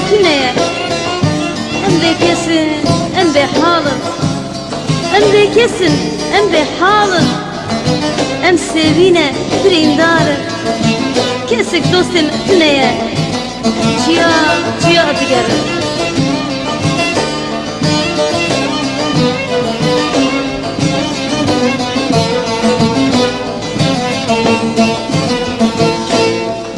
tüneye. Em de kesin, em de halın. Em de kesin, em de halın. Em sevine birindarı. Kesik dostin tüneye. Çiya, çiya digerim.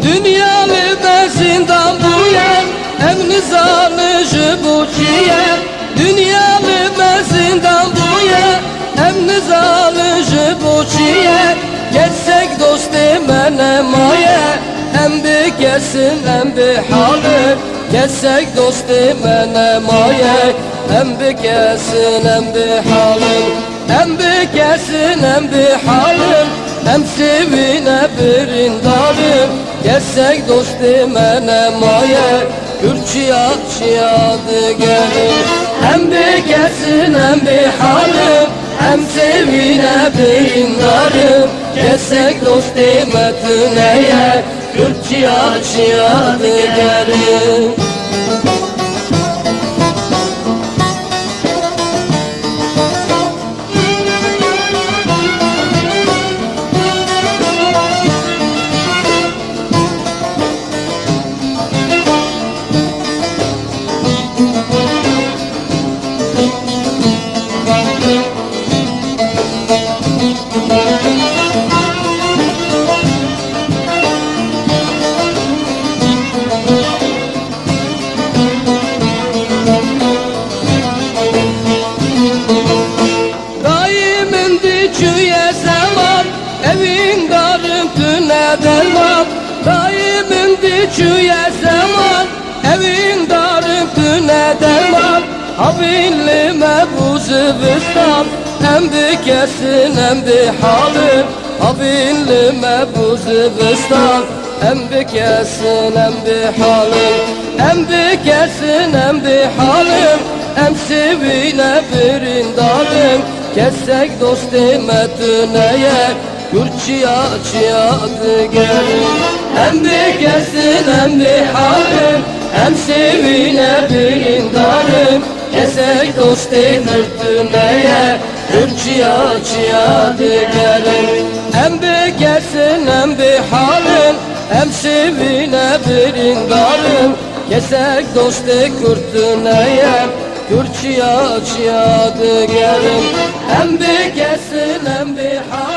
Dünyalı bezinden bu yer, em nizanı bu çiyer. Dünyalı bezinden bu yer, em nizanı bu çiyer. Geçsek dostu mene maye, hem bir kesin hem bir halı. Geçsek dostu mene maye, hem bir kesin hem bir halı. Hem bir kesin hem bir halı. Hem sevine birindarım. Geçsek dostu mene maye, Kürçiya çiyadı gelir. Hem bir kesin hem bir halim, hem sevine birindarım. Geçsek dostu metüneye, Kürçiya çiyadı gelir. Evin darım tüne derman, daimin diçüye zaman. Evin darım tüne derman, habilime bu zıvıstan. Hem bir kesin hem bir halim, habilime bu zıvıstan. Hem bir kesin hem bir halim, hem bir kesin hem bir halim. Hem sevine birindarım, kessek dostu metüneye, Kürçiya çiyadı gelir. Hem bir kesin hem bir halim, hem sevine birindarım. Kesek dostu nırtüneye, Kürçiya çiyadı gelir. Hem bir kesin hem bir halim, hem sevine birindarım. Kesek dostu kürtüneye, Kürçiya çiyadı gelir. Hem bir kesin hem bir halim.